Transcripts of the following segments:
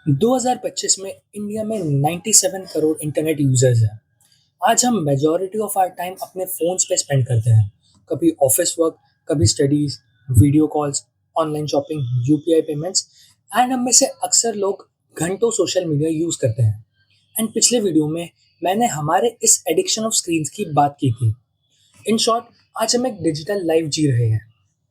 2025 में इंडिया में 97 crore internet users हैं। आज हम मेजॉरिटी ऑफ आवर टाइम अपने फ़ोन्स पे स्पेंड करते हैं। कभी ऑफिस वर्क, कभी studies, video calls, online shopping, UPI payments and हम में से अक्सर लोग घंटों सोशल मीडिया यूज़ करते हैं। एंड पिछले वीडियो में मैंने हमारे इस एडिक्शन ऑफ स्क्रीन्स की बात की थी। इन शॉर्ट, आज हम एक डिजिटल लाइफ जी रहे हैं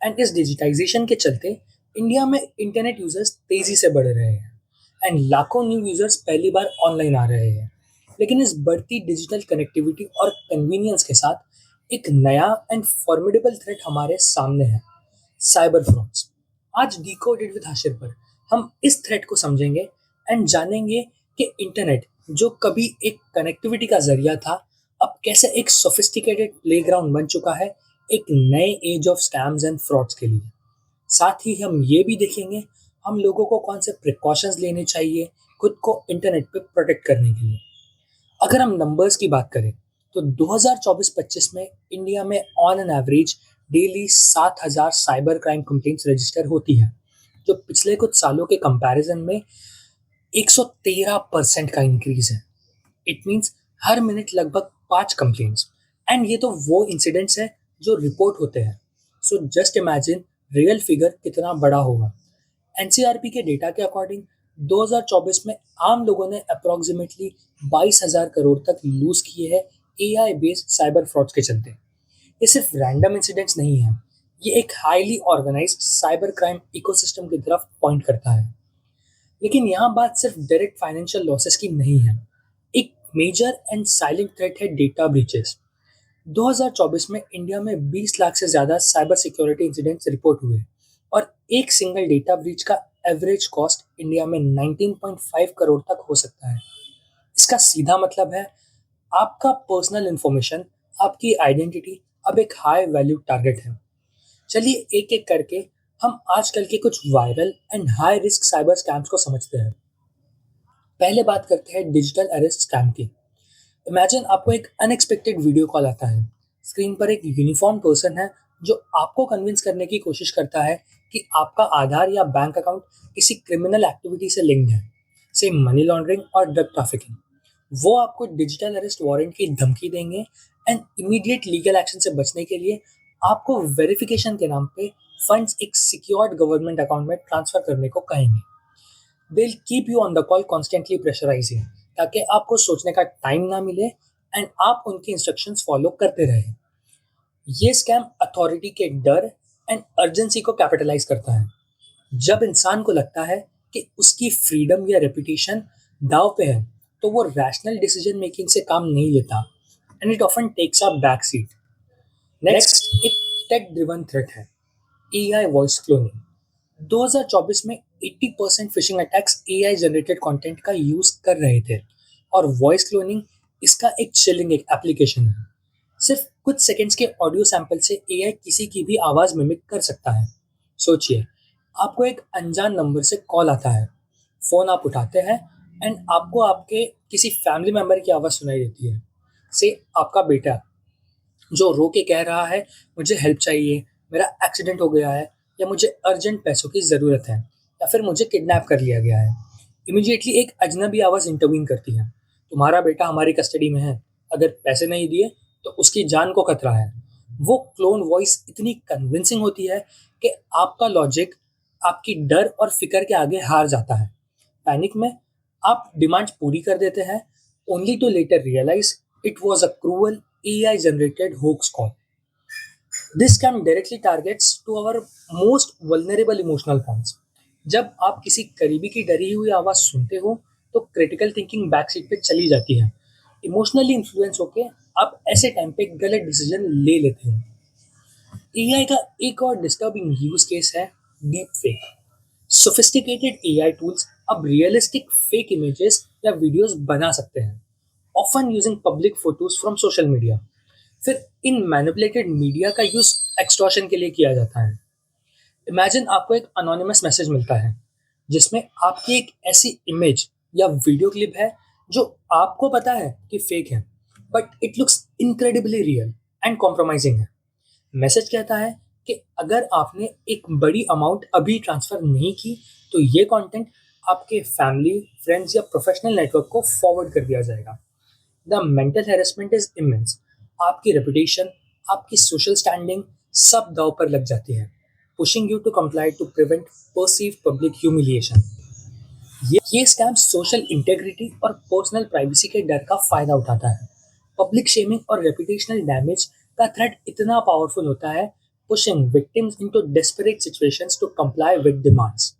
एंड इस डिजिटाइजेशन के चलते इंडिया में इंटरनेट यूजर्स तेजी से बढ़ रहे हैं एंड लाखों न्यू यूजर्स पहली बार ऑनलाइन आ रहे हैं। लेकिन इस बढ़ती डिजिटल कनेक्टिविटी और कन्वीनियंस के साथ एक नया एंड फॉर्मिडेबल थ्रेट हमारे सामने है, साइबर फ्रॉड्स। आज डिकोडेड विद हाशिर पर हम इस थ्रेट को समझेंगे एंड जानेंगे कि इंटरनेट जो कभी एक कनेक्टिविटी का जरिया था, अब कैसे एक सोफिस्टिकेटेड प्लेग्राउंड बन चुका है एक नए age of scams and frauds के लिए। साथ ही हम ये भी देखेंगे हम लोगों को कौन से प्रिकॉशंस लेने चाहिए खुद को इंटरनेट पे प्रोटेक्ट करने के लिए। अगर हम नंबर्स की बात करें तो 2024-25 में इंडिया में on an average daily 7,000 cyber crime complaints register होती है, जो पिछले कुछ सालों के कंपैरिजन में 113% का इंक्रीज है। इट मीन्स हर मिनट लगभग 5 कंप्लेंट्स। एंड ये तो वो इंसिडेंट्स है जो रिपोर्ट होते हैं। So just imagine real figure कितना बड़ा होगा। एनसीआरपी के डेटा के अकॉर्डिंग 2024 में आम लोगों ने अप्रॉक्सीमेटली 22,000 करोड़ तक लूज किए हैं एआई बेस्ड साइबर फ्रॉड्स के चलते। ये सिर्फ रैंडम इंसिडेंट्स नहीं है, ये एक highly organised cyber crime ecosystem की तरफ पॉइंट करता है। लेकिन यहाँ बात सिर्फ डायरेक्ट फाइनेंशियल लॉसेस की नहीं है। एक मेजर एंड साइलेंट थ्रेट है डेटा ब्रीचेस। 2024 में इंडिया में 20 लाख से ज़्यादा साइबर सिक्योरिटी इंसिडेंट्स रिपोर्ट हुए और एक सिंगल डेटा ब्रीच का एवरेज कॉस्ट इंडिया में 19.5 करोड़ तक हो सकता है। इसका सीधा मतलब है आपका पर्सनल इंफॉर्मेशन, आपकी आइडेंटिटी अब एक हाई वैल्यू टारगेट है। चलिए एक एक करके हम आजकल के कुछ viral and high risk cyber scams को समझते हैं। पहले बात करते हैं डिजिटल अरेस्ट स्कैम की। इमेजिन आपको एक अनएक्सपेक्टेड वीडियो कॉल आता है। स्क्रीन पर एक यूनिफॉर्म पर्सन है जो आपको कन्विंस करने की कोशिश करता है कि आपका आधार या बैंक अकाउंट किसी क्रिमिनल एक्टिविटी से लिंक्ड है, से मनी लॉन्ड्रिंग और ड्रग ट्रैफिकिंग। वो आपको डिजिटल अरेस्ट वारंट की धमकी देंगे एंड इमीडिएट लीगल एक्शन से बचने के लिए आपको वेरिफिकेशन के नाम पे फंड्स एक सिक्योर्ड गवर्नमेंट अकाउंट में ट्रांसफर करने को कहेंगे। They keep you on the call, constantly pressurising, ताकि आपको सोचने का टाइम ना मिले एंड आप उनकी इंस्ट्रक्शंस फॉलो करते रहें। ये स्कैम अथॉरिटी के डर एंड अर्जेंसी को कैपिटलाइज करता है। जब इंसान को लगता है कि उसकी फ्रीडम या रेपुटेशन दाव पे है, तो वो रैशनल डिसीजन मेकिंग से काम नहीं लेता and it often takes a back seat. Next एक टेक ड्रिवन थ्रेट है, एआई वॉइस क्लोनिंग। 2024 में 80% phishing attacks AI generated content का यूज कर रहे थे और वॉइस क्लोनिंग इसका एक चिलिंग एक एप्लीकेशन है। सिर्फ कुछ सेकंड्स के ऑडियो सैंपल से एआई किसी की भी आवाज मिमिक कर सकता है। सोचिए, आपको एक अनजान नंबर से कॉल आता है, फोन आप उठाते हैं एंड आपको आपके किसी फैमिली मेंबर की आवाज सुनाई देती है। से आपका बेटा जो रो के कह रहा है मुझे हेल्प चाहिए, मेरा एक्सीडेंट हो गया है, या मुझे अर्जेंट पैसों की ज़रूरत है, या फिर मुझे किडनैप कर लिया गया है। इमीडिएटली एक अजनबी आवाज़ इंटरवीन करती है, तुम्हारा बेटा हमारी कस्टडी में है, अगर पैसे नहीं दिए तो उसकी जान को खतरा है। वो क्लोन वॉइस इतनी कन्विंसिंग होती है कि आपका लॉजिक आपकी डर और फिक्र के आगे हार जाता है। पैनिक में आप डिमांड्स पूरी कर देते हैं, only to later realise it was a cruel AI generated hoax call. This scam directly targets to our most vulnerable emotional points. जब आप किसी करीबी की डरी हुई आवाज़ सुनते हो तो क्रिटिकल थिंकिंग बैक सीट पे चली जाती है। इमोशनली इन्फ्लुएंस होके आप ऐसे टाइम पे गलत डिसीजन ले लेते हो। एआई का एक और डिस्टर्बिंग यूज केस है deep fake. Sophisticated AI tools अब रियलिस्टिक फेक इमेजेस या वीडियोस बना सकते हैं, often using public photos from social media. फिर इन मैनिपुलेटेड मीडिया का यूज एक्सटॉर्शन के लिए किया जाता है। इमेजिन आपको एक अनोनिमस मैसेज मिलता है जिसमें आपकी एक ऐसी इमेज या वीडियो क्लिप है जो आपको पता है कि फेक है, but it looks incredibly real and compromising है। मैसेज कहता है कि अगर आपने एक बड़ी अमाउंट अभी ट्रांसफर नहीं की तो ये कंटेंट आपके फैमिली, फ्रेंड्स या प्रोफेशनल नेटवर्क को फॉरवर्ड कर दिया जाएगा। The mental harassment is immense. आपकी रेपुटेशन, आपकी सोशल स्टैंडिंग सब दांव पर लग जाती है, pushing you to comply to prevent perceive public humiliation. ये स्कैम सोशल इंटेग्रिटी और पर्सनल प्राइवेसी के डर का फायदा उठाता है। पब्लिक शेमिंग और रेपुटेशनल डैमेज का थ्रेट इतना पावरफुल होता है, pushing victims into desperate situations to comply with demands.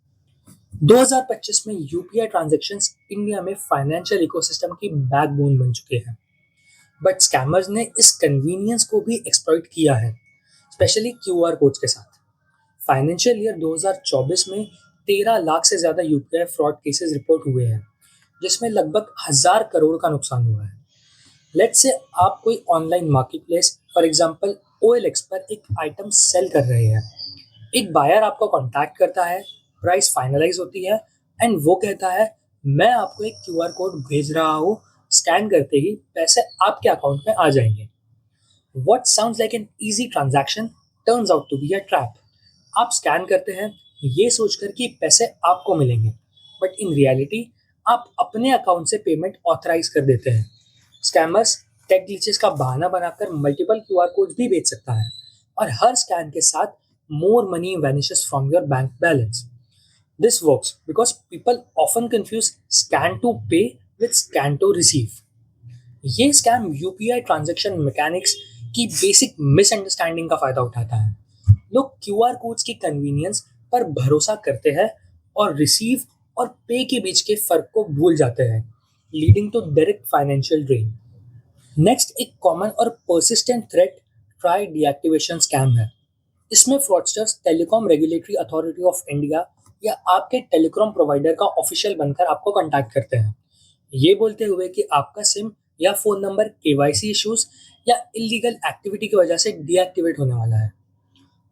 2025 में यूपीआई ट्रांजैक्शंस इंडिया में फाइनेंशियल इकोसिस्टम की बैकबोन बन चुके हैं, बट स्कैमर्स ने इस कन्वीनियंस को भी एक्सप्लॉइट किया है, स्पेशली क्यूआर कोड्स के साथ। फाइनेंशियल ईयर 2024 में 13 लाख से ज़्यादा यूपीआई फ्रॉड केसेस रिपोर्ट हुए हैं, जिसमें लगभग 1,000 करोड़ का नुकसान हुआ है। लेट्स से आप कोई online marketplace, for example OLX पर एक आइटम सेल कर रहे हैं। एक बायर आपको कांटेक्ट करता है, प्राइस फाइनलाइज होती है एंड वो कहता है मैं आपको एक क्यूआर कोड भेज रहा हूँ, स्कैन करते ही पैसे आपके अकाउंट में आ जाएंगे। What sounds like an easy transaction turns out to be a trap. आप स्कैन करते हैं ये सोचकर कि पैसे आपको मिलेंगे, बट इन रियलिटी आप अपने अकाउंट से पेमेंट ऑथराइज कर देते हैं। स्कैमर्स टेक ग्लिचेस का बहाना बनाकर मल्टीपल क्यूआर कोड्स भी बेच सकता है, और हर स्कैन के साथ more money vanishes from your bank balance. This works because people often confuse scan to pay with scan to receive. ये स्कैम यूपीआई ट्रांजैक्शन मैकेनिक्स की बेसिक मिसअंडरस्टैंडिंग का फायदा उठाता है। लोग क्यूआर कोड्स की कन्वीनियंस पर भरोसा करते हैं और रिसीव और पे के बीच के फर्क को भूल जाते हैं, leading to direct financial drain. Next एक कॉमन और persistent threat TRAI deactivation scam है। इसमें fraudsters telecom regulatory authority of India या आपके टेलीकॉम प्रोवाइडर का ऑफिशियल बनकर आपको कांटेक्ट करते हैं, ये बोलते हुए कि आपका सिम या फ़ोन नंबर केवाईसी इश्यूज या इलीगल एक्टिविटी की वजह से डीएक्टिवेट होने वाला है।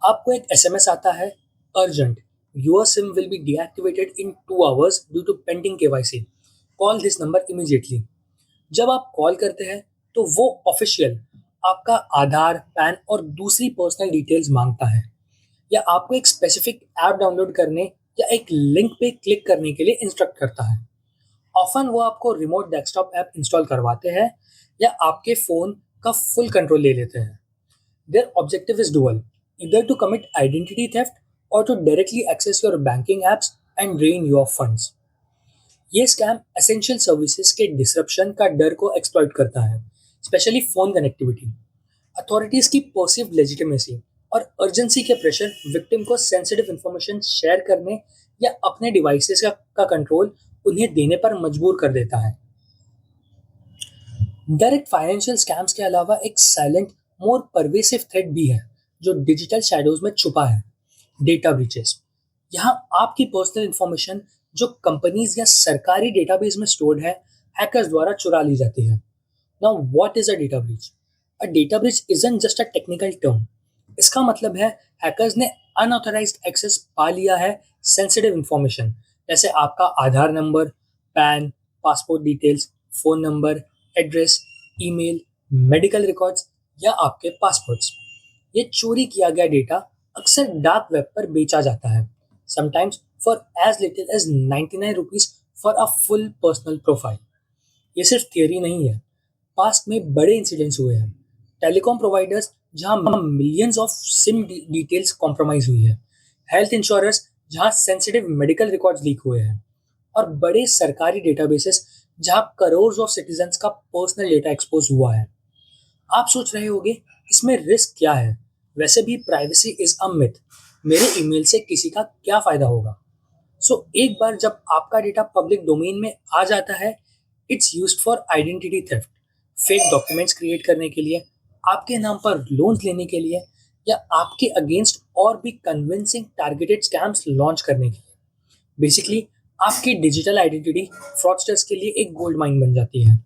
आपको एक एसएमएस आता है, urgent, your SIM will be deactivated in 2 hours due to pending KYC, call this number immediately. जब आप कॉल करते हैं तो वो ऑफिशियल आपका आधार, पैन और दूसरी पर्सनल डिटेल्स मांगता है, या आपको एक स्पेसिफिक ऐप डाउनलोड करने या एक लिंक पे क्लिक करने के लिए इंस्ट्रक्ट करता है। ऑफन वो आपको रिमोट डेस्कटॉप ऐप इंस्टॉल करवाते हैं या आपके फ़ोन का फुल कंट्रोल ले लेते हैं। There objective is dual, either to commit identity theft or to directly access your banking apps and drain your funds. ये स्कैम एसेंशियल सर्विसेज के डिसरप्शन का डर को एक्सप्लॉइट करता है, स्पेशली फोन कनेक्टिविटी। अथॉरिटीज की परसीव्ड लेजिटिमेसी और urgency के प्रेशर विक्टिम को सेंसिटिव इंफॉर्मेशन शेयर करने या अपने डिवाइसेस का कंट्रोल उन्हें देने पर मजबूर कर देता है। डायरेक्ट फाइनेंशियल स्कैम्स के अलावा एक साइलेंट, मोर परवेसिव थ्रेट भी है जो डिजिटल शैडोज में छुपा है, डेटा ब्रीचेस। यहाँ आपकी पर्सनल इंफॉर्मेशन जो कंपनीज या सरकारी डेटाबेस में स्टोर्ड है, हैकर्स द्वारा चुरा ली जाती है। Now what is a data breach? A data breach isn't just a technical term. इसका मतलब है हैकर्स ने अनऑथराइज्ड एक्सेस पा लिया है सेंसिटिव इंफॉर्मेशन, जैसे आपका Aadhaar number, PAN, passport details, phone number, address, email, medical records या आपके पासपोर्ट्स। ये चोरी किया गया डेटा अक्सर डार्क वेब पर बेचा जाता है, sometimes for as little as 99 rupees for a full personal profile. ये सिर्फ थियरी नहीं है, पास्ट में बड़े इंसिडेंट्स हुए हैं। टेलीकॉम प्रोवाइडर्स जहां millions of SIM details compromise हुई है, हेल्थ इंश्योरेंस जहां सेंसिटिव मेडिकल रिकॉर्ड्स लीक हुए हैं, और बड़े सरकारी डेटाबेसेस जहां करोड़ ऑफ सिटीजन्स का पर्सनल डेटा एक्सपोज हुआ है। आप सोच रहे होंगे इसमें रिस्क क्या है? वैसे भी प्राइवेसी इज अ मिथ। मेरे ईमेल से किसी का क्या फायदा होगा? एक बार जब आपका डेटा पब्लिक डोमेन में आ जाता है, it's used for identity theft, fake documents create करने के लिए, आपके नाम पर लोन्स लेने के लिए, या आपके अगेंस्ट और भी कन्विंसिंग टारगेटेड स्कैम्स लॉन्च करने के लिए। बेसिकली आपकी डिजिटल आइडेंटिटी फ्रॉडस्टर्स के लिए एक गोल्ड माइन बन जाती है।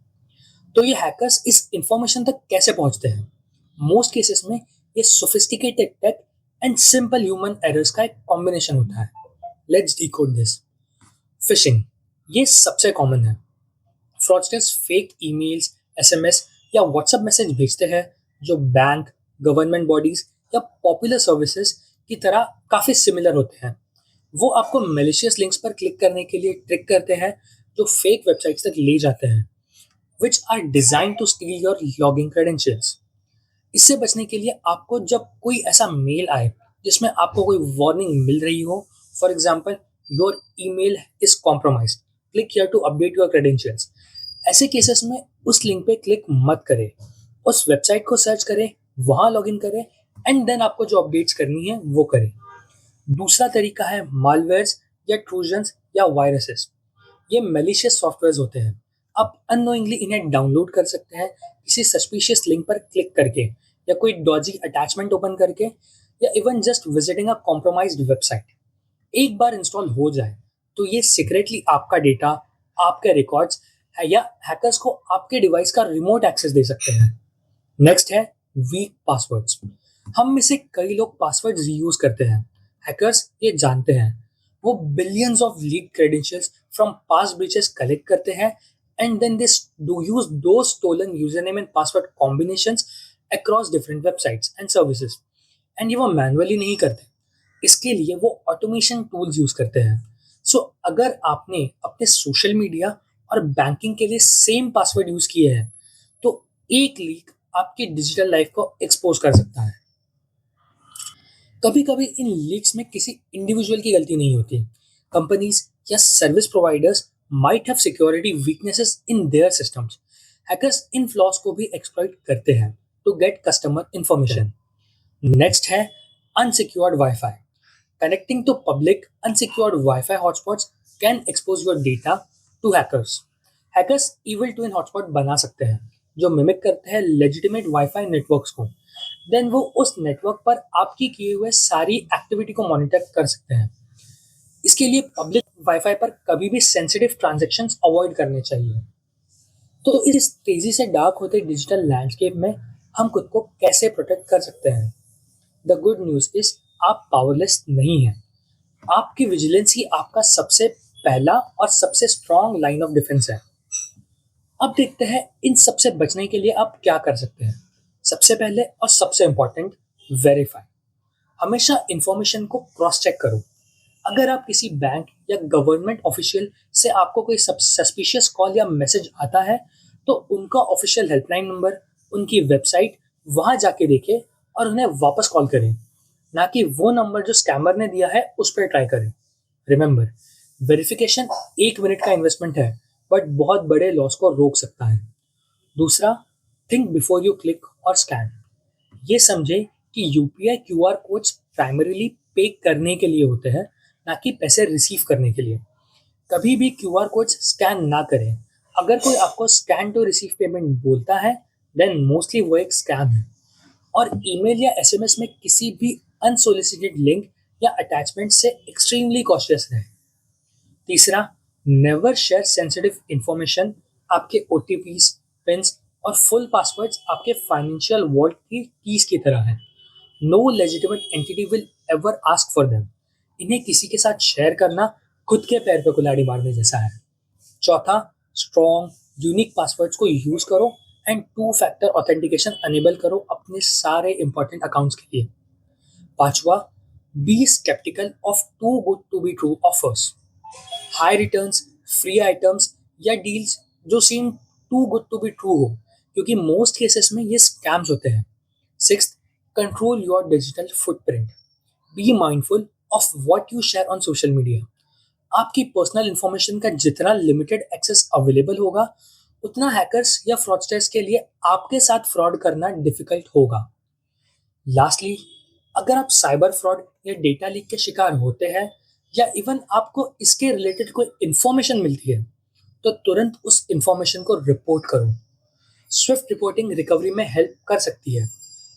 तो ये हैकर्स इस इंफॉर्मेशन तक कैसे पहुंचते हैं? मोस्ट केसेस में ये sophisticated tech and simple human errors का एक कॉम्बिनेशन होता है। Let's decode this. फिशिंग, ये सबसे कॉमन है। फ्रॉडस्टर्स फेक ईमेल्स, एसएमएस या व्हाट्सएप मैसेज भेजते हैं जो बैंक, गवर्नमेंट बॉडीज या पॉपुलर सर्विसेज की तरह काफ़ी सिमिलर होते हैं। वो आपको मैलिशियस लिंक्स पर क्लिक करने के लिए ट्रिक करते हैं जो फेक वेबसाइट्स तक ले जाते हैं, which are design to steal your login credentials. इससे बचने के लिए आपको जब कोई ऐसा मेल आए जिसमें आपको कोई वार्निंग मिल रही हो, for example your email is compromised, click here to update your credentials, ऐसे केसेस में उस लिंक पे क्लिक मत करें। उस वेबसाइट को सर्च करें, वहां लॉगिन करें एंड देन आपको जो अपडेट्स करनी है वो करें। दूसरा तरीका है मालवेयर्स या ट्रोजन्स या वायरसेस। ये मैलिशियस सॉफ्टवेयर होते हैं। आप अननोइंगली इन्हें डाउनलोड कर सकते हैं किसी सस्पिशियस लिंक पर क्लिक करके, या कोई डॉजी अटैचमेंट ओपन करके, या इवन जस्ट विजिटिंग अ कॉम्प्रोमाइज्ड वेबसाइट। एक बार इंस्टॉल हो जाए तो ये सीक्रेटली आपका डेटा, आपके रिकॉर्ड्स है या हैकर्स को आपके डिवाइस का रिमोट एक्सेस दे सकते हैं। नेक्स्ट है वीक पासवर्ड्स। हम में से कई लोग पासवर्ड्स रीयूज करते हैं। हैकर्स ये जानते हैं। वो billions of leak credentials from past breaches collect करते हैं and then they do use those stolen username and password combinations across different websites and services. And ये वो मैनुअली नहीं करते, इसके लिए वो ऑटोमेशन टूल्स यूज करते हैं। सो अगर आपने अपने सोशल मीडिया और बैंकिंग के लिए सेम पासवर्ड यूज किए हैं तो एक लीक आपकी डिजिटल लाइफ को एक्सपोज कर सकता है। कभी कभी इन लीक्स में किसी इंडिविजुअल की गलती नहीं होती। कंपनीज या service providers might have security weaknesses in their systems. Hackers इन फ्लॉज को भी एक्सप्लॉइट करते हैं to get customer information. Next है unsecured wifi. Connecting to public unsecured wifi hotspots can expose your data to hackers. Hackers evil twin hotspot बना सकते हैं जो मिमिक करते हैं लेजिटिमेट वाईफाई नेटवर्क्स को। देन वो उस नेटवर्क पर आपकी किए हुए सारी एक्टिविटी को मॉनिटर कर सकते हैं। इसके लिए पब्लिक वाईफाई पर कभी भी सेंसिटिव ट्रांजैक्शंस अवॉइड करने चाहिए। तो इस तेजी से डार्क होते डिजिटल लैंडस्केप में हम खुद को कैसे प्रोटेक्ट कर सकते हैं? द गुड न्यूज इज आप पावरलेस नहीं हैं। आपकी विजिलेंस ही आपका सबसे पहला और सबसे स्ट्रॉन्ग लाइन ऑफ डिफेंस है। अब देखते हैं इन सबसे बचने के लिए आप क्या कर सकते हैं। सबसे पहले और सबसे इंपॉर्टेंट, वेरीफाई। हमेशा इंफॉर्मेशन को क्रॉस चेक करो। अगर आप किसी बैंक या गवर्नमेंट ऑफिशियल से आपको कोई सस्पिशियस कॉल या मैसेज आता है तो उनका ऑफिशियल हेल्पलाइन नंबर, उनकी वेबसाइट, वहां जाके देखें और उन्हें वापस कॉल करें, ना कि वो नंबर जो स्कैमर ने दिया है उस पर ट्राई करें। रिमेंबर, वेरिफिकेशन 1 मिनट का इन्वेस्टमेंट है बट बहुत बड़े लॉस को रोक सकता है। दूसरा, थिंक बिफोर यू क्लिक और स्कैन। ये समझे कि यूपीआई क्यूआर कोड्स प्राइमरीली पे करने के लिए होते हैं, ना कि पैसे रिसीव करने के लिए। कभी भी क्यूआर कोड्स स्कैन ना करें। अगर कोई आपको स्कैन टू रिसीव पेमेंट बोलता है देन मोस्टली वो एक स्कैम है। और ईमेल या एसएमएस में किसी भी अनसोलिसिटेड लिंक या अटैचमेंट से एक्सट्रीमली कॉशियस रहें। तीसरा, नेवर शेयर सेंसिटिव इंफॉर्मेशन। आपके ओटीपीज, पिन्स और फुल पासवर्ड्स आपके फाइनेंशियल वॉल्ट की कीज की तरह हैं। No legitimate entity will ever ask for them. इन्हें किसी के साथ शेयर करना खुद के पैर पे कुल्हाड़ी मारने जैसा है। चौथा, स्ट्रॉन्ग यूनिक पासवर्ड्स को यूज करो एंड 2 फैक्टर ऑथेंटिकेशन अनेबल करो अपने सारे इंपॉर्टेंट अकाउंट्स के लिए। पांचवा, be sceptical of too good to be true offers. High returns, free items या डील्स जो seem too good to be true हो, क्योंकि मोस्ट केसेस में ये स्कैम्स होते हैं। Sixth, control your digital footprint. Be mindful of what you share on social media. आपकी personal information का जितना लिमिटेड एक्सेस अवेलेबल होगा उतना हैकर्स या फ्रॉडस्टर्स के लिए आपके साथ फ्रॉड करना डिफिकल्ट होगा। लास्टली, अगर आप साइबर फ्रॉड या डेटा लीक के शिकार होते हैं या इवन आपको इसके रिलेटेड कोई इंफॉर्मेशन मिलती है तो तुरंत उस इंफॉर्मेशन को रिपोर्ट करो। स्विफ्ट रिपोर्टिंग रिकवरी में हेल्प कर सकती है।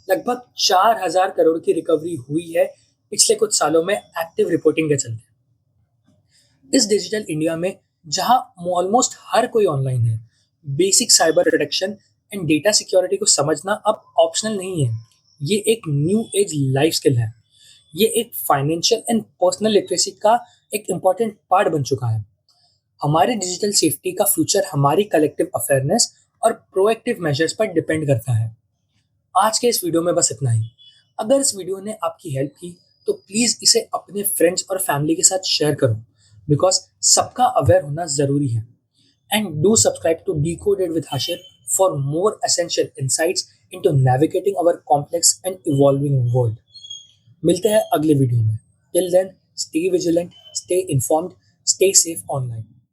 लगभग 4,000 करोड़ की रिकवरी हुई है पिछले कुछ सालों में एक्टिव रिपोर्टिंग के चलते। इस डिजिटल इंडिया में जहां ऑलमोस्ट हर कोई ऑनलाइन है, basic cyber protection and data security को समझना अब ऑप्शनल नहीं है। ये एक न्यू एज लाइफ स्किल है। ये एक फाइनेंशियल एंड पर्सनल लिटरेसी का एक इम्पॉर्टेंट पार्ट बन चुका है। हमारे डिजिटल सेफ्टी का फ्यूचर हमारी कलेक्टिव अवेयरनेस और प्रोएक्टिव मेजर्स पर डिपेंड करता है। आज के इस वीडियो में बस इतना ही। अगर इस वीडियो ने आपकी हेल्प की तो प्लीज़ इसे अपने फ्रेंड्स और फैमिली के साथ शेयर करो, बिकॉज सबका अवेयर होना ज़रूरी है। And do subscribe to Decoded with Hashir for more essential insights into navigating our complex and evolving world. मिलते हैं अगले वीडियो में। Till then, stay vigilant, stay informed, stay safe online.